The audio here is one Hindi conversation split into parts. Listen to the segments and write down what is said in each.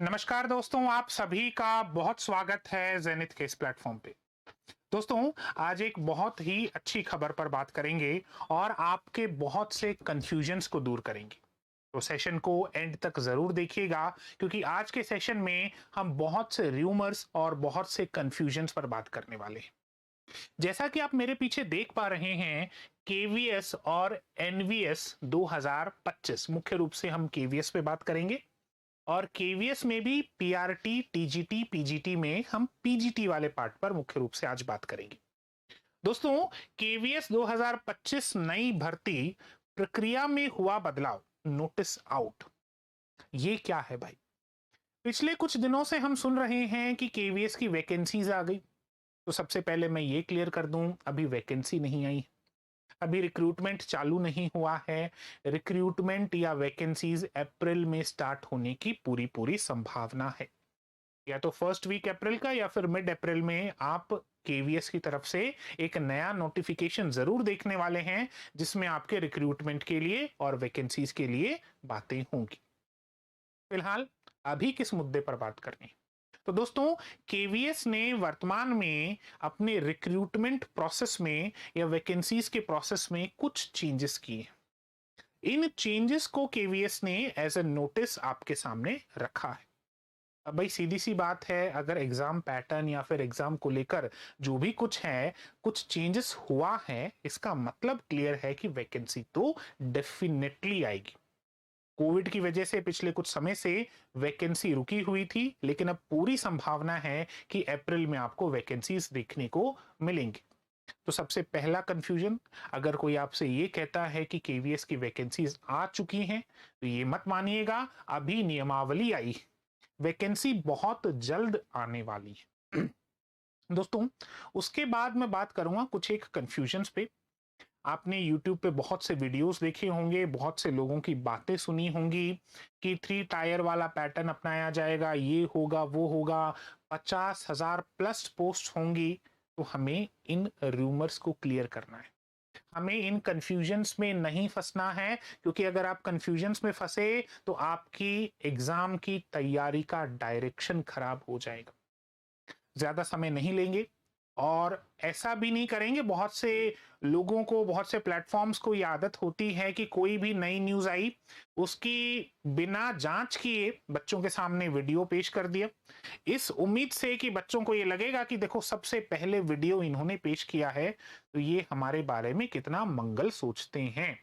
नमस्कार दोस्तों, आप सभी का बहुत स्वागत है जेनिथ के इस प्लेटफॉर्म पे। दोस्तों, आज एक बहुत ही अच्छी खबर पर बात करेंगे और आपके बहुत से कंफ्यूजन्स को दूर करेंगे। तो सेशन को एंड तक जरूर देखिएगा क्योंकि आज के सेशन में हम बहुत से र्यूमर्स और बहुत से कंफ्यूजन्स पर बात करने वाले हैं। जैसा कि आप मेरे पीछे देख पा रहे हैं, केवीएस और एनवीएस 2025, मुख्य रूप से हम केवीएस पे बात करेंगे और केवीएस में भी पीआरटी, टीजीटी, पीजीटी में हम पीजीटी वाले पार्ट पर मुख्य रूप से आज बात करेंगे। दोस्तों, केवीएस 2025 नई भर्ती प्रक्रिया में हुआ बदलाव, नोटिस आउट। ये क्या है भाई? पिछले कुछ दिनों से हम सुन रहे हैं कि केवीएस की वैकेंसीज आ गई। तो सबसे पहले मैं ये क्लियर कर दूं, अभी वैकेंसी नहीं आई, अभी रिक्रूटमेंट चालू नहीं हुआ है। रिक्रूटमेंट या वैकेंसीज अप्रैल में स्टार्ट होने की पूरी पूरी संभावना है। या तो फर्स्ट वीक अप्रैल का या फिर मिड अप्रैल में आप केवीएस की तरफ से एक नया नोटिफिकेशन जरूर देखने वाले हैं जिसमें आपके रिक्रूटमेंट के लिए और वैकेंसीज के लिए बातें होंगी। फिलहाल अभी किस मुद्दे पर बात करनी है? तो दोस्तों, केवीएस ने वर्तमान में अपने रिक्रूटमेंट प्रोसेस में या वैकेंसीज के प्रोसेस में कुछ चेंजेस किए। इन चेंजेस को केवीएस ने एज ए नोटिस आपके सामने रखा है। अब भाई सीधी सी बात है, अगर एग्जाम पैटर्न या फिर एग्जाम को लेकर जो भी कुछ है, कुछ चेंजेस हुआ है, इसका मतलब क्लियर है कि वैकेंसी तो डेफिनेटली आएगी। कोविड की वजह से पिछले कुछ समय से वैकेंसी रुकी हुई थी, लेकिन अब पूरी संभावना है कि अप्रैल में आपको वैकेंसीज देखने को मिलेंगी। तो सबसे पहला कंफ्यूजन, अगर कोई आपसे ये कहता है कि केवीएस की वैकेंसीज आ चुकी हैं, तो ये मत मानिएगा, अभी नियमावली आई, वैकेंसी बहुत जल्द आने वाली है। दोस्तों, उसके बाद मैं बात करूंगा कुछ एक कंफ्यूजन्स पे। आपने YouTube पे बहुत से वीडियोस देखे होंगे, बहुत से लोगों की बातें सुनी होंगी कि 3 टायर वाला पैटर्न अपनाया जाएगा, ये होगा वो होगा, 50,000 प्लस पोस्ट होंगी। तो हमें इन रूमर्स को क्लियर करना है, हमें इन कंफ्यूजन्स में नहीं फंसना है, क्योंकि अगर आप कंफ्यूजन्स में फंसे तो आपकी एग्जाम की तैयारी का डायरेक्शन खराब हो जाएगा। ज्यादा समय नहीं लेंगे और ऐसा भी नहीं करेंगे। बहुत से लोगों को, बहुत से प्लेटफॉर्म्स को ये आदत होती है कि कोई भी नई न्यूज आई, उसकी बिना जांच किए बच्चों के सामने वीडियो पेश कर दिया, इस उम्मीद से कि बच्चों को ये लगेगा कि देखो सबसे पहले वीडियो इन्होंने पेश किया है, तो ये हमारे बारे में कितना मंगल सोचते हैं।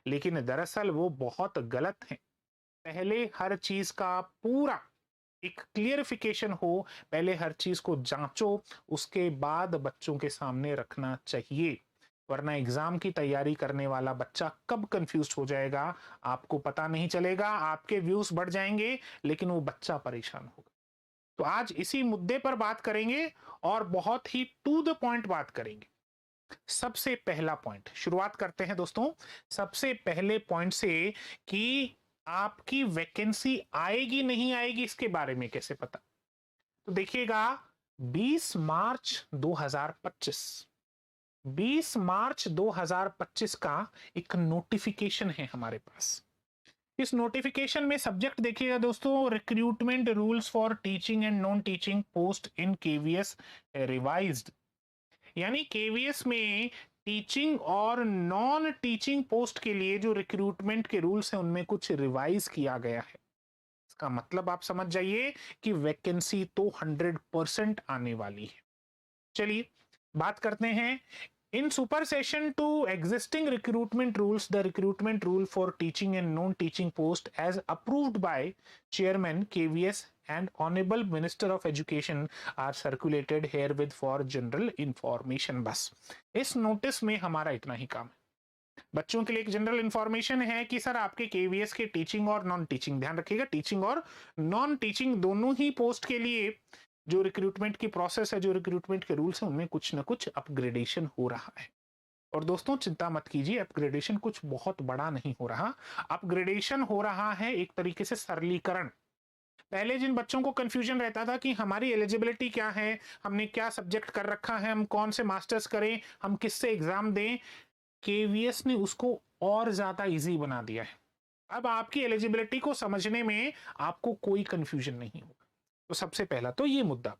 लेकिन दरअसल वो बहुत गलत है। पहले हर चीज का पूरा एक क्लियरिफिकेशन हो, पहले हर चीज को जांचो, उसके बाद बच्चों के सामने रखना चाहिए। वरना एग्जाम की तैयारी करने वाला बच्चा कब कंफ्यूज हो जाएगा आपको पता नहीं चलेगा, आपके व्यूज बढ़ जाएंगे लेकिन वो बच्चा परेशान होगा। तो आज इसी मुद्दे पर बात करेंगे और बहुत ही टू द पॉइंट बात करेंगे। सबसे पहला पॉइंट, शुरुआत करते हैं दोस्तों सबसे पहले पॉइंट से कि आपकी वैकेंसी आएगी नहीं आएगी इसके बारे में कैसे पता। तो देखिएगा, 20 मार्च 2025, 20 मार्च 2025 का एक नोटिफिकेशन है हमारे पास। इस नोटिफिकेशन में सब्जेक्ट देखिएगा दोस्तों, recruitment rules for teaching and non teaching post in KVS revised. यानी केवीएस में टीचिंग और नॉन टीचिंग पोस्ट के लिए जो रिक्रूटमेंट के रूल्स हैं उनमें कुछ रिवाइज किया गया है। इसका मतलब आप समझ जाइए कि वैकेंसी तो 100% आने वाली है। चलिए बात करते हैं। In supersession to existing recruitment rules, the recruitment rule for teaching and non teaching post as approved by chairman KVS and honorable minister of education are circulated here with for general information। बस इस नोटिस में हमारा इतना ही काम है। बच्चों के लिए एक जनरल इंफॉर्मेशन है कि सर आपके केवीएस के टीचिंग और नॉन टीचिंग, ध्यान रखिएगा टीचिंग और नॉन टीचिंग दोनों ही पोस्ट के लिए जो रिक्रूटमेंट की प्रोसेस है, जो रिक्रूटमेंट के रूल्स हैं, उनमें कुछ ना कुछ अपग्रेडेशन हो रहा है। और दोस्तों चिंता मत कीजिए, अपग्रेडेशन कुछ बहुत बड़ा नहीं हो रहा, अपग्रेडेशन हो रहा है एक तरीके से सरलीकरण। पहले जिन बच्चों को कंफ्यूजन रहता था कि हमारी एलिजिबिलिटी क्या है, हमने क्या सब्जेक्ट कर रखा है, हम कौन से मास्टर्स करें, हम किससे एग्जाम दें, केवीएस ने उसको और ज्यादा इजी बना दिया है। अब आपकी एलिजिबिलिटी को समझने में आपको कोई कंफ्यूजन नहीं होगा। तो सबसे पहला तो ये मुद्दा,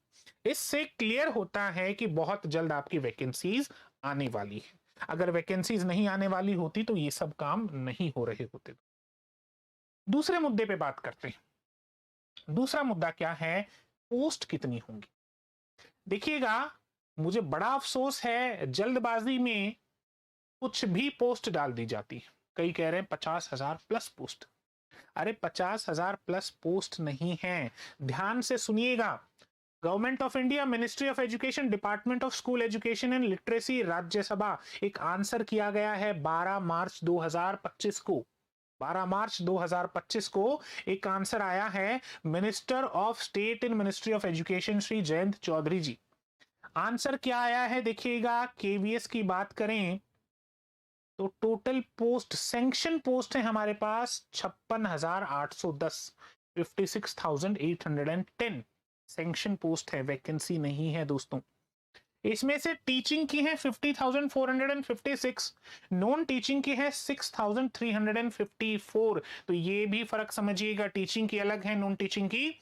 इससे क्लियर होता है कि बहुत जल्द आपकी वैकेंसीज आने वाली है। अगर वैकेंसीज नहीं आने वाली होती तो ये सब काम नहीं हो रहे होते। दूसरे मुद्दे पे बात करते हैं। दूसरा मुद्दा क्या है, पोस्ट कितनी होंगी। देखिएगा, मुझे बड़ा अफसोस है, जल्दबाजी में कुछ भी पोस्ट डाल दी जाती है। कई कह रहे हैं 50,000 प्लस पोस्ट। अरे 50,000 प्लस पोस्ट नहीं है, ध्यान से सुनिएगा। Government of India, ministry of education, department of school education and literacy, Rajya Sabha, एक आंसर किया गया है 12 मार्च 2025 को। 12 मार्च 2025 को एक आंसर आया है minister of state in ministry of education Shri Jayant Chaudhary ji. Answer क्या आया है देखिएगा। केवीएस की बात करें तो टोटल पोस्ट, सैंक्शन पोस्ट है हमारे पास 56,810, 56,810 सैंक्शन पोस्ट है, वैकेंसी नहीं है दोस्तों। इसमें से टीचिंग की है 50,456, नॉन टीचिंग की है 6,354। तो ये भी फर्क समझिएगा, टीचिंग की अलग है, नॉन टीचिंग की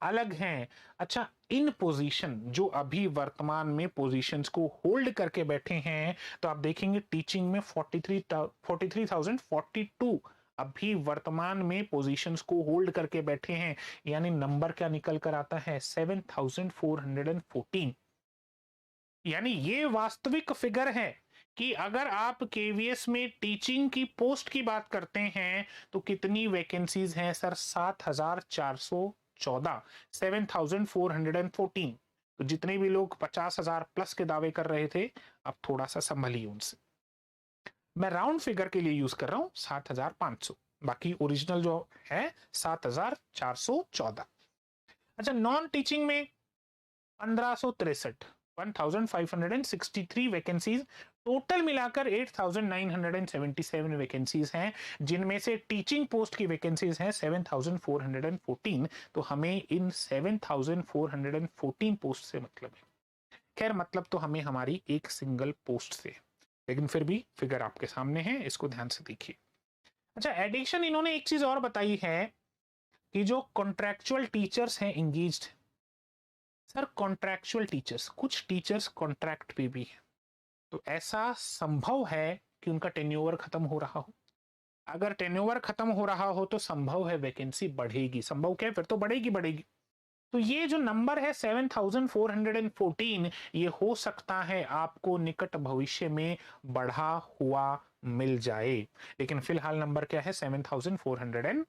अलग हैं। अच्छा, इन पोजीशन जो अभी वर्तमान में पोजीशंस को होल्ड करके बैठे हैं, तो आप देखेंगे टीचिंग में 43,042 अभी वर्तमान में पोजीशंस को होल्ड करके बैठे हैं। यानी नंबर क्या निकल कर आता है, 7,414। यानी ये वास्तविक फिगर है कि अगर आप केवीएस में टीचिंग की पोस्ट की बात करते हैं तो कितनी वैकेंसीज हैं सर, 7,414, 7,414। तो जितने भी लोग 50,000 प्लस के दावे कर रहे थे, अब थोड़ा सा संभलिए उनसे। मैं राउंड फिगर के लिए यूज कर रहा हूं 7,500, बाकी ओरिजिनल जो है 7,414। अच्छा, नॉन टीचिंग में 1,563, 1,563 वैकेंसीज, टोटल मिलाकर 8,977 वैकेंसीज हैं, जिनमें से टीचिंग पोस्ट की वैकेंसीज हैं 7,414। तो हमें इन 7,414 पोस्ट से मतलब है। खैर, मतलब तो हमें हमारी एक सिंगल पोस्ट से, लेकिन फिर भी फिगर आपके सामने है, इसको ध्यान से देखिए। अच्छा, एडिशन इन्होंने एक चीज और बताई है कि जो कॉन्ट्रैक्चुअल टीचर्स हैं इंगेज्ड, सर कॉन्ट्रैक्चुअल टीचर्स, कुछ टीचर्स कॉन्ट्रैक्ट पे भी है, तो ऐसा संभव है कि उनका टेन्योवर खत्म हो रहा हो। अगर टेन्योवर खत्म हो रहा हो तो संभव है वैकेंसी बढ़ेगी। संभव क्या है, फिर तो बढ़ेगी बढ़ेगी। तो ये जो नंबर है 7,414, ये हो सकता है आपको निकट भविष्य में बढ़ा हुआ मिल जाए, लेकिन फिलहाल नंबर क्या है, 7,414।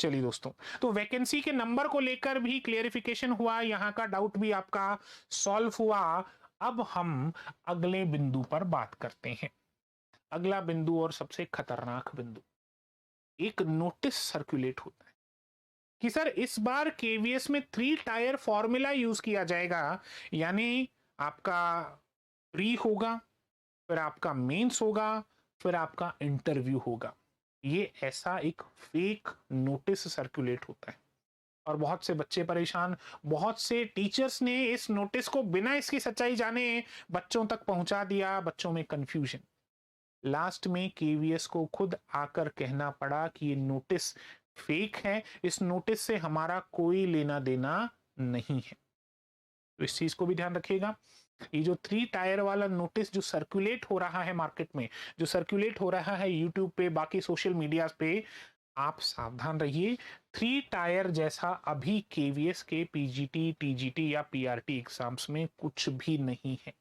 चलिए दोस्तों, तो वैकेंसी के नंबर को लेकर भी क्लियरिफिकेशन हुआ, यहां का डाउट भी आपका सॉल्व हुआ। अब हम अगले बिंदु पर बात करते हैं। अगला बिंदु और सबसे खतरनाक बिंदु, एक नोटिस सर्कुलेट होता है कि सर इस बार केवीएस में 3 टायर फॉर्मूला यूज किया जाएगा। यानी आपका प्री होगा, फिर आपका मेंस होगा, फिर आपका इंटरव्यू होगा। ये ऐसा एक फेक नोटिस सर्कुलेट होता है और बहुत से बच्चे परेशान, बहुत से टीचर्स ने इस नोटिस को बिना इसकी सच्चाई जाने बच्चों तक पहुंचा दिया, बच्चों में कंफ्यूजन। लास्ट में केवीएस को खुद आकर कहना पड़ा कि ये नोटिस फेक है, इस नोटिस से हमारा कोई लेना देना नहीं है। तो इस चीज को भी ध्यान रखिएगा। ये जो 3 टायर वाला नोटिस जो सर्कुलेट हो रहा है मार्केट में, जो सर्कुलेट हो रहा है यूट्यूब पे, बाकी सोशल मीडिया पे, आप सावधान रहिए। 3 टायर जैसा अभी केवीएस के पीजीटी, टीजीटी या पीआरटी एग्जाम्स में कुछ भी नहीं है।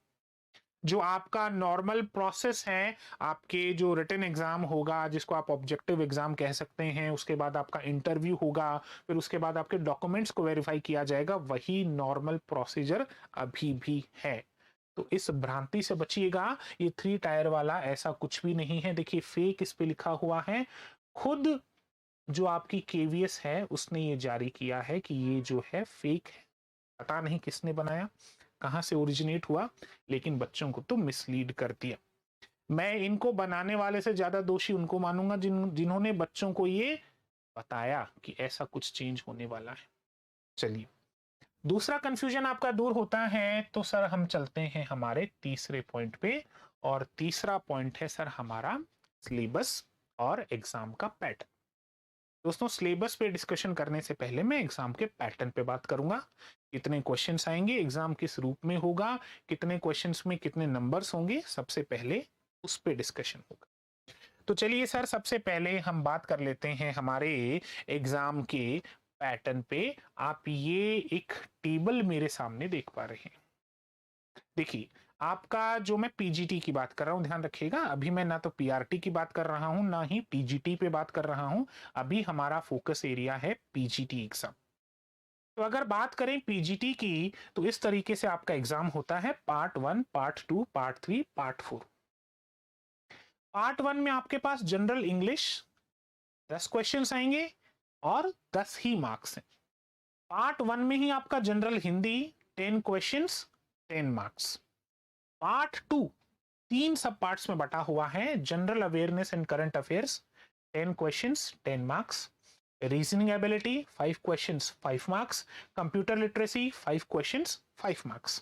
जो आपका नॉर्मल प्रोसेस है, आपके जो रिटन एग्जाम होगा, जिसको आप ऑब्जेक्टिव एग्जाम कह सकते हैं, उसके बाद आपका इंटरव्यू होगा, फिर उसके बाद आपके डॉक्यूमेंट्स को वेरीफाई किया जाएगा, वही नॉर्मल प्रोसीजर अभी भी है। तो इस भ्रांति से बचिएगा, ये 3 टायर वाला ऐसा कुछ भी नहीं है। देखिए, फेक इस पे लिखा हुआ है, खुद जो आपकी केवीएस है उसने ये जारी किया है कि ये जो है फेक है। पता नहीं किसने बनाया, कहां से ओरिजिनेट हुआ, लेकिन बच्चों को तो मिसलीड कर दिया। मैं इनको बनाने वाले से ज्यादा दोषी उनको मानूंगा जिन्होंने बच्चों को ये बताया कि ऐसा कुछ चेंज होने वाला है। चलिए, दूसरा कंफ्यूजन आपका दूर होता है तो सर हम चलते हैं हमारे तीसरे पॉइंट पे, और तीसरा पॉइंट है सर हमारा सिलेबस और एग्जाम का पैटर्न। दोस्तों सिलेबस पे डिस्कशन करने से पहले मैं एग्जाम के पैटर्न पे बात करूंगा। कितने क्वेश्चंस आएंगे, एग्जाम किस रूप में होगा, कितने क्वेश्चंस में कितने नंबर्स होंगे, सबसे पहले उस पे डिस्कशन होगा। तो चलिए सर, सबसे पहले हम बात कर लेते हैं हमारे एग्जाम के पैटर्न पे। आप ये एक टेबल मेरे सामने देख पा रहे हैं। देखिए, आपका जो मैं पीजीटी की बात कर रहा हूं, ध्यान रखिएगा, अभी मैं ना तो पीआरटी की बात कर रहा हूं ना ही पीजीटी पे बात कर रहा हूं। अभी हमारा फोकस एरिया है पीजीटी एग्जाम। तो अगर बात करें पीजीटी की, तो इस तरीके से आपका एग्जाम होता है: part 1, part 2, part 3, part 4। Part 1 में आपके पास जनरल इंग्लिश 10 क्वेश्चंस आएंगे और 10 ही मार्क्स हैं। पार्ट 1 में ही आपका general Hindi 10 questions, 10 marks. Part 2 तीन सब पार्ट्स में बटा हुआ है: general awareness and current affairs 10 questions, 10 marks; reasoning ability 5 questions, 5 marks; computer literacy 5 questions, 5 marks.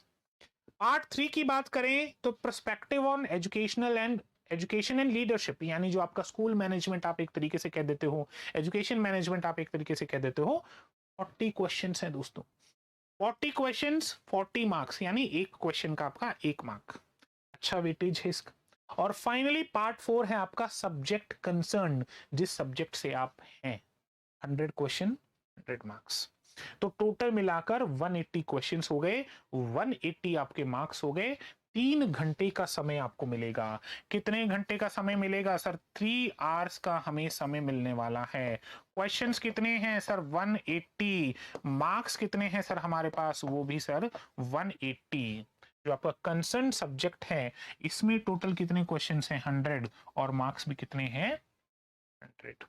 Part 3 की बात करें तो perspective on education and leadership, यानी जो आपका स्कूल मैनेजमेंट आप एक तरीके से कह देते हो, एजुकेशन मैनेजमेंट आप एक तरीके से कह देते हो, 40 क्वेश्चंस है दोस्तों। 40 क्वेश्चंस, 40 मार्क्स, यानी एक क्वेश्चन का आपका 1 मार्क। अच्छा वेटेज है इसका। और फाइनली पार्ट 4 है आपका सब्जेक्ट कंसर्न, जिस सब्जेक्ट से आप हैं। 100 क्वेश्चन, 100 मार्क्स। तो टोटल मिलाकर 180 क्वेश्चंस हो गए, 180 आपके मार्क्स हो गए। 3 घंटे का समय आपको मिलेगा। कितने घंटे का समय मिलेगा सर? 3 आवर्स का हमें समय मिलने वाला है। क्वेश्चंस कितने हैं सर? 180। मार्क्स कितने हैं सर हमारे पास? वो भी सर 180। जो आपका कंसर्न सब्जेक्ट है, इसमें टोटल कितने क्वेश्चंस हैं? 100। और मार्क्स भी कितने हैं? 100।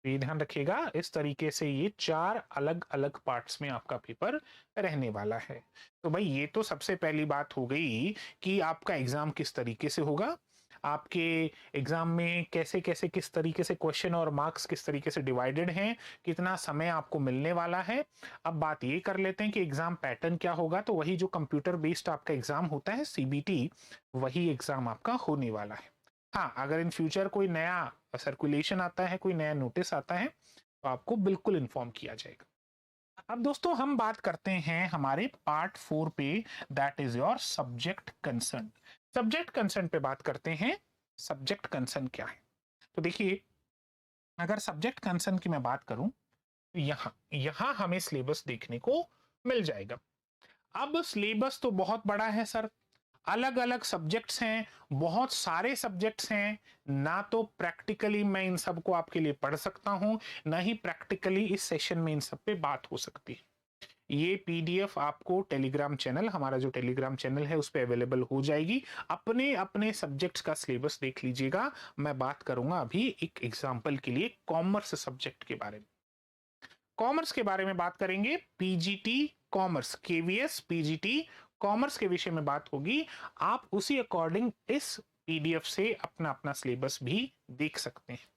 ये ध्यान रखिएगा, इस तरीके से ये 4 अलग अलग पार्ट्स में आपका पेपर रहने वाला है। तो भाई ये तो सबसे पहली बात हो गई कि आपका एग्जाम किस तरीके से होगा, आपके एग्जाम में कैसे कैसे किस तरीके से क्वेश्चन और मार्क्स किस तरीके से डिवाइडेड हैं, कितना समय आपको मिलने वाला है। अब बात ये कर लेते हैं कि एग्जाम पैटर्न क्या होगा। तो वही जो कंप्यूटर बेस्ड आपका एग्जाम होता है सीबीटी, वही एग्जाम आपका होने वाला है। हाँ, अगर इन फ्यूचर कोई नया सर्कुलेशन आता है, कोई नया नोटिस आता है, तो आपको बिल्कुल इन्फॉर्म किया जाएगा। अब दोस्तों हम बात करते हैं हमारे पार्ट 4 पे, that is your subject concern. Subject concern पे बात करते हैं। सब्जेक्ट कंसर्न क्या है? तो देखिए, अगर सब्जेक्ट कंसर्न की मैं बात करूं, तो यहाँ यहाँ हमें सिलेबस देखने को मिल जाएगा। अब सिलेबस तो बहुत बड़ा है सर, अलग अलग सब्जेक्ट्स हैं, बहुत सारे सब्जेक्ट्स हैं। ना तो प्रैक्टिकली मैं इन सब को आपके लिए पढ़ सकता हूं, ना ही प्रैक्टिकली इस सेशन में इन सब पे बात हो सकती है। ये पीडीएफ आपको टेलीग्राम चैनल, हमारा जो टेलीग्राम चैनल है, उस पे अवेलेबल हो जाएगी। अपने अपने सब्जेक्ट्स का सिलेबस देख लीजिएगा। मैं बात करूंगा अभी एक एग्जांपल के लिए कॉमर्स सब्जेक्ट के बारे में। कॉमर्स के बारे में बात करेंगे, PGT commerce, KVS PGT commerce के विषय में बात होगी। आप उसी अकॉर्डिंग इस पीडीएफ से अपना अपना सिलेबस भी देख सकते हैं।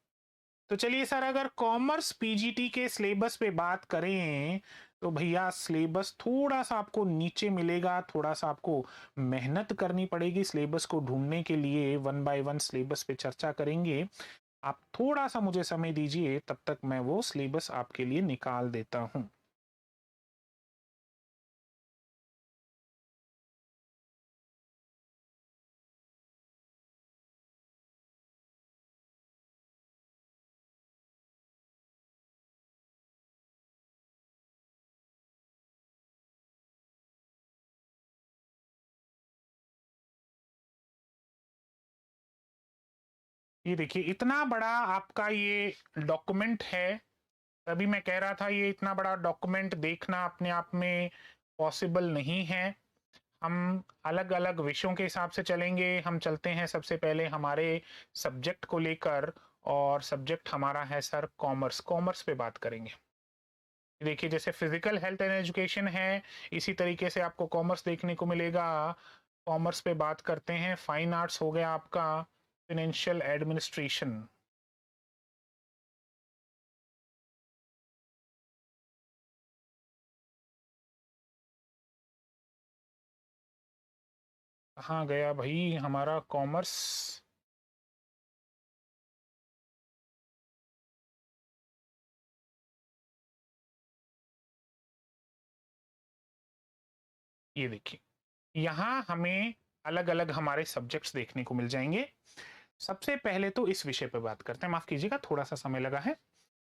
तो चलिए सर, अगर कॉमर्स पीजीटी के सिलेबस पे बात करें, तो भैया सिलेबस थोड़ा सा आपको नीचे मिलेगा, थोड़ा सा आपको मेहनत करनी पड़ेगी सिलेबस को ढूंढने के लिए। वन बाय वन सिलेबस पे चर्चा करेंगे। आप थोड़ा सा मुझे समय दीजिए, तब तक मैं वो सिलेबस आपके लिए निकाल देता हूं। ये देखिए, इतना बड़ा आपका ये डॉक्यूमेंट है। तभी मैं कह रहा था, ये इतना बड़ा डॉक्यूमेंट देखना अपने आप में पॉसिबल नहीं है। हम अलग अलग विषयों के हिसाब से चलेंगे। हम चलते हैं सबसे पहले हमारे सब्जेक्ट को लेकर, और सब्जेक्ट हमारा है सर कॉमर्स। कॉमर्स पे बात करेंगे। देखिए, जैसे फिजिकल हेल्थ एंड एजुकेशन है, इसी तरीके से आपको कॉमर्स देखने को मिलेगा। कॉमर्स पे बात करते हैं, फाइन आर्ट्स हो गया आपका, फाइनेंशियल एडमिनिस्ट्रेशन। कहाँ गया भाई हमारा कॉमर्स? ये देखिए, यहाँ हमें अलग अलग हमारे सब्जेक्ट्स देखने को मिल जाएंगे। सबसे पहले तो इस विषय पर बात करते हैं, माफ कीजिएगा थोड़ा सा समय लगा है।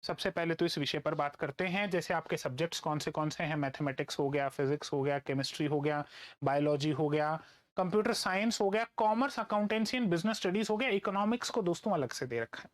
सबसे पहले तो इस विषय पर बात करते हैं, जैसे आपके सब्जेक्ट्स कौन से हैं। मैथमेटिक्स हो गया, फिजिक्स हो गया, केमिस्ट्री हो गया, बायोलॉजी हो गया, कंप्यूटर साइंस हो गया, commerce, accountancy and business studies हो गया। इकोनॉमिक्स को दोस्तों अलग से दे रखा है।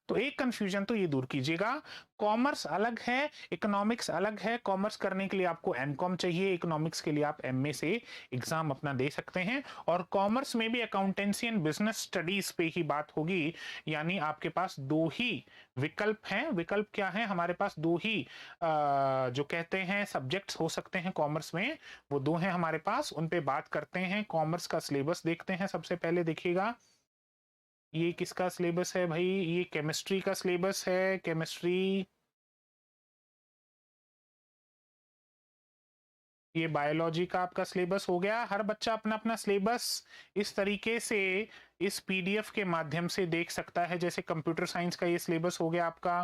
तो एक कंफ्यूजन तो ये दूर कीजिएगा, कॉमर्स अलग है, इकोनॉमिक्स अलग है। कॉमर्स करने के लिए आपको एमकॉम चाहिए, इकोनॉमिक्स के लिए आप एमए से एग्जाम अपना दे सकते हैं। और कॉमर्स में भी अकाउंटेंसी एंड बिजनेस स्टडीज पे ही बात होगी, यानी आपके पास दो ही विकल्प हैं। विकल्प क्या है, हमारे पास दो ही जो कहते हैं सब्जेक्ट्स हो सकते हैं कॉमर्स में, वो दो हैं हमारे पास। उन पे बात करते हैं। कॉमर्स का सिलेबस देखते हैं। सबसे पहले देखिएगा, ये किसका सिलेबस है भाई, ये केमिस्ट्री का सिलेबस है। केमिस्ट्री, ये बायोलॉजी का आपका सिलेबस हो गया। हर बच्चा अपना अपना सिलेबस इस तरीके से इस पीडीएफ के माध्यम से देख सकता है। जैसे कंप्यूटर साइंस का ये सिलेबस हो गया आपका।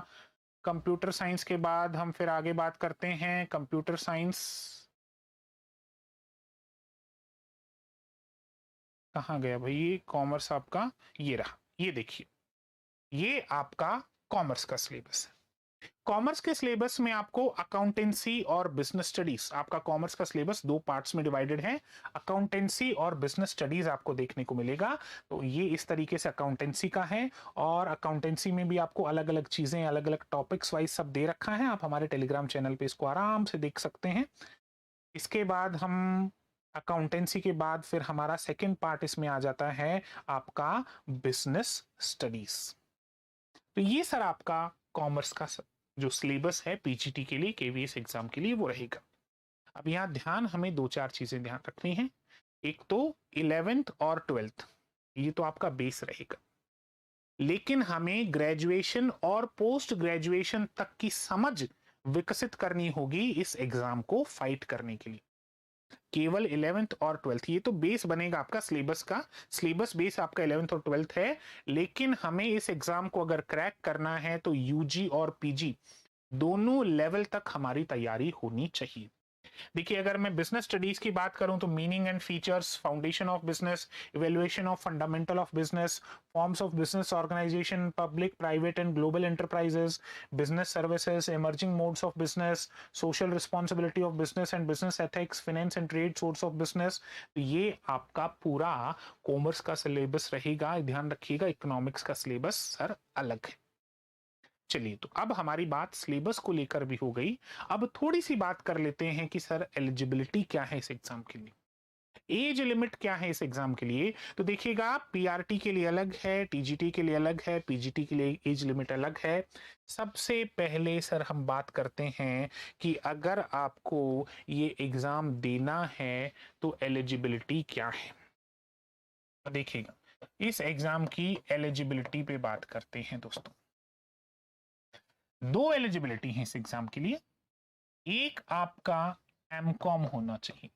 कंप्यूटर साइंस के बाद हम फिर आगे बात करते हैं। कंप्यूटर साइंस कहाँ गया भाई, ये कॉमर्स आपका ये रहा। ये देखिए, ये आपका कॉमर्स का सिलेबस है। कॉमर्स के सिलेबस में आपको अकाउंटेंसी और बिजनेस स्टडीज, आपका कॉमर्स का सिलेबस दो पार्ट्स में डिवाइडेड है। अकाउंटेंसी और बिजनेस स्टडीज आपको देखने को मिलेगा। तो ये इस तरीके से अकाउंटेंसी का है। और अकाउंटेंसी में भी आपको अलग अलग चीजें, अलग अलग टॉपिक्स वाइज सब दे रखा है। आप हमारे टेलीग्राम चैनल पे इसको आराम से देख सकते हैं। इसके बाद हम अकाउंटेंसी के बाद फिर हमारा सेकेंड पार्ट इसमें आ जाता है आपका बिजनेस स्टडीज। तो ये सर आपका कॉमर्स का जो सिलेबस है पीजीटी के लिए, केवीएस एग्जाम के लिए, वो रहेगा। अब यहाँ ध्यान, हमें दो चार चीजें ध्यान रखनी है। एक तो 11th और 12th, ये तो आपका बेस रहेगा। लेकिन हमें ग्रेजुएशन और पोस्ट ग्रेजुएशन तक की समझ विकसित करनी होगी इस एग्जाम को फाइट करने के लिए। केवल 11th और 12th, ये तो बेस बनेगा आपका सिलेबस का। सिलेबस बेस आपका 11th और 12th है। लेकिन हमें इस एग्जाम को अगर क्रैक करना है तो यूजी और पीजी दोनों लेवल तक हमारी तैयारी होनी चाहिए। देखिए, अगर मैं बिजनेस स्टडीज की बात करूं तो meaning and features, foundation of business, evaluation of fundamental of business, forms of business organisation, public, private and global enterprises, business services, emerging modes of business, social responsibility of business and business ethics, finance and trade, source of business. तो ये आपका पूरा कॉमर्स का सिलेबस रहेगा। ध्यान रखिएगा, इकोनॉमिक्स का सिलेबस सर अलग है। चलिए, तो अब हमारी बात सिलेबस को लेकर भी हो गई। अब थोड़ी सी बात कर लेते हैं कि सर एलिजिबिलिटी क्या है इस एग्जाम के लिए, एज लिमिट क्या है इस एग्जाम के लिए। तो देखिएगा, पीआरटी के लिए अलग है, टीजीटी के लिए अलग है, पीजीटी के लिए एज लिमिट अलग है। सबसे पहले सर हम बात करते हैं कि अगर आपको ये एग्जाम देना है तो एलिजिबिलिटी क्या है। तो देखिएगा, इस एग्जाम की एलिजिबिलिटी पे बात करते हैं दोस्तों। दो एलिजिबिलिटी है इस एग्जाम के लिए। एक आपका एमकॉम होना चाहिए।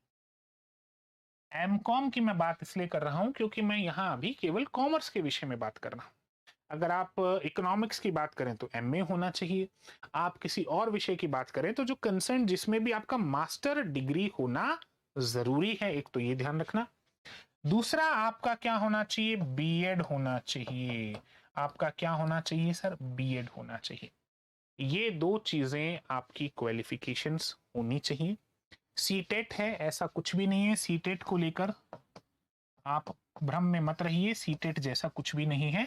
एमकॉम की मैं बात इसलिए कर रहा हूं क्योंकि मैं यहां अभी केवल कॉमर्स के विषय में बात कर रहा हूं। अगर आप इकोनॉमिक्स की बात करें तो एमए होना चाहिए। आप किसी और विषय की बात करें तो जो कंसर्न जिसमें भी आपका मास्टर डिग्री होना जरूरी है, एक तो ये ध्यान रखना। दूसरा आपका क्या होना चाहिए, बीएड होना चाहिए। आपका क्या होना चाहिए सर, बीएड होना चाहिए। ये दो चीजें आपकी क्वालिफिकेशंस होनी चाहिए। सीटेट है, ऐसा कुछ भी नहीं है। सीटेट को लेकर आप भ्रम में मत रहिए, सीटेट जैसा कुछ भी नहीं है।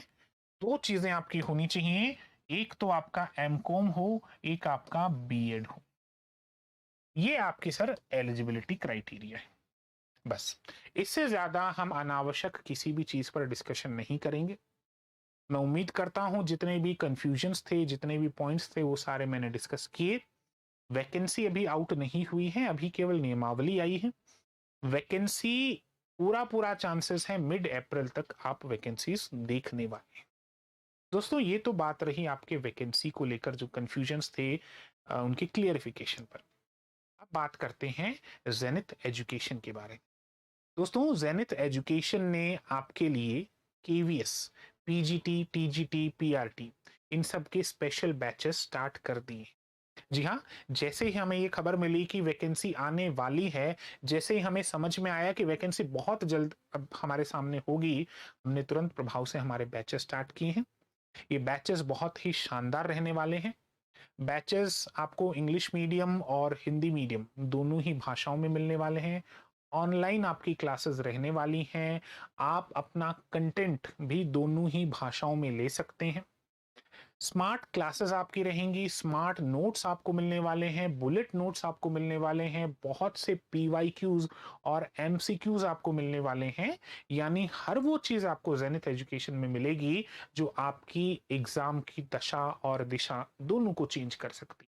दो चीजें आपकी होनी चाहिए, एक तो आपका एमकॉम हो, एक आपका बीएड हो। ये आपकी सर एलिजिबिलिटी क्राइटेरिया है। बस, इससे ज्यादा हम अनावश्यक किसी भी चीज पर डिस्कशन नहीं करेंगे। मैं उम्मीद करता हूं जितने भी कंफ्यूजन्स थे, जितने भी पॉइंट्स थे, वो सारे मैंने डिस्कस किए। वैकेंसी अभी आउट नहीं हुई है, अभी केवल नियमावली आई है। वैकेंसी पूरा पूरा चांसेस है मिड अप्रैल तक आप वैकेंसीज देखने वाले हैं। दोस्तों, ये तो बात रही आपके वैकेंसी को लेकर जो कंफ्यूजन्स थे, उनकी क्लियरिफिकेशन पर। अब बात करते हैं जेनिथ एजुकेशन के बारे में। दोस्तों, जेनिथ एजुकेशन ने आपके लिए केवीएस, पीजीटी, टीजीटी, पीआरटी, इन सब के स्पेशल बैचेस स्टार्ट कर दिए। जी हाँ, जैसे ही हमें ये खबर मिली कि वैकेंसी आने वाली है, जैसे ही हमें समझ में आया कि वैकेंसी बहुत जल्द अब हमारे सामने होगी, हमने तुरंत प्रभाव से हमारे बैचेस स्टार्ट किए हैं। ये बैचेस बहुत ही शानदार रहने वाले हैं। बैचेस आपको इंग्लिश मीडियम और हिंदी मीडियम दोनों ही भाषाओं में मिलने वाले हैं। ऑनलाइन आपकी क्लासेस रहने वाली हैं। आप अपना कंटेंट भी दोनों ही भाषाओं में ले सकते हैं। स्मार्ट क्लासेस आपकी रहेंगी, स्मार्ट नोट्स आपको मिलने वाले हैं, बुलेट नोट्स आपको मिलने वाले हैं, बहुत से पीवाईक्यूज और एमसीक्यूज आपको मिलने वाले हैं। यानी हर वो चीज आपको जेनिथ एजुकेशन में मिलेगी जो आपकी एग्जाम की दशा और दिशा दोनों को चेंज कर सकती है।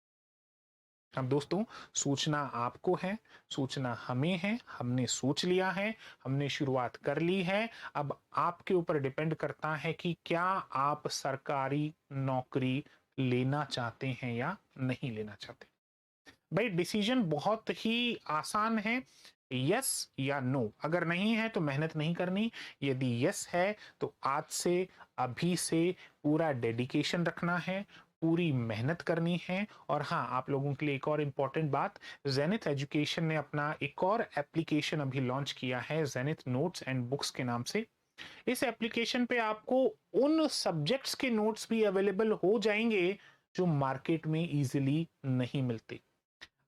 अब दोस्तों, सूचना आपको है, सूचना हमें है, हमने सोच लिया है, हमने शुरुआत कर ली है। अब आपके ऊपर डिपेंड करता है कि क्या आप सरकारी नौकरी लेना चाहते हैं या नहीं लेना चाहते। भाई डिसीजन बहुत ही आसान है, यस या नो। अगर नहीं है तो मेहनत नहीं करनी, यदि यस है तो आज से, अभी से पूरा डेडिकेशन रखना है, पूरी मेहनत करनी है। और हाँ, आप लोगों के लिए एक और इम्पॉर्टेंट बात, जेनिथ एजुकेशन ने अपना एक और एप्लीकेशन अभी लॉन्च किया है, जेनिथ नोट्स एंड बुक्स के नाम से। इस एप्लीकेशन पे आपको उन सब्जेक्ट्स के नोट्स भी अवेलेबल हो जाएंगे जो मार्केट में इजीली नहीं मिलते।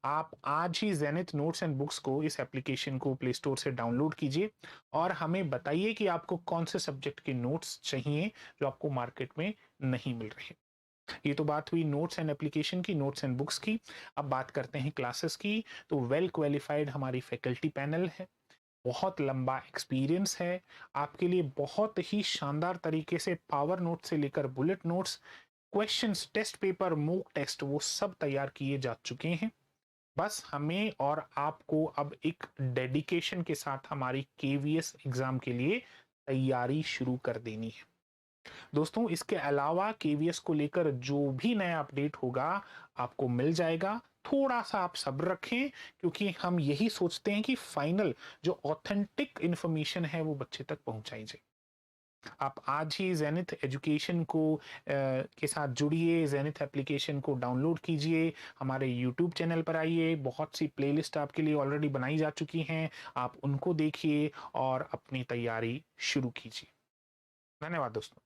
आप आज ही जेनिथ नोट्स एंड बुक्स को, इस एप्लीकेशन को प्ले स्टोर से डाउनलोड कीजिए और हमें बताइए कि आपको कौन से सब्जेक्ट के नोट्स चाहिए जो आपको मार्केट में नहीं मिल रहे। ये तो बात हुई नोट्स एंड एप्लीकेशन की, नोट्स एंड बुक्स की। अब बात करते हैं क्लासेस की। तो वेल क्वालिफाइड हमारी फैकल्टी पैनल है, बहुत लंबा एक्सपीरियंस है, आपके लिए बहुत ही शानदार तरीके से पावर नोट से लेकर bullet notes, questions, test paper, mock test, वो सब तैयार किए जा चुके हैं। बस हमें और आपको अब एक डेडिकेशन के साथ हमारी केवीएस एग्जाम के लिए तैयारी शुरू कर देनी है। दोस्तों, इसके अलावा केवीएस को लेकर जो भी नया अपडेट होगा आपको मिल जाएगा। थोड़ा सा आप सब्र रखें, क्योंकि हम यही सोचते हैं कि फाइनल जो ऑथेंटिक इंफॉर्मेशन है वो बच्चे तक पहुंचाई जाए। आप आज ही जेनिथ एजुकेशन को के साथ जुड़िए, जेनिथ एप्लीकेशन को डाउनलोड कीजिए, हमारे यूट्यूब चैनल पर आइए, बहुत सी प्लेलिस्ट आपके लिए ऑलरेडी बनाई जा चुकी हैं, आप उनको देखिए और अपनी तैयारी शुरू कीजिए। धन्यवाद दोस्तों।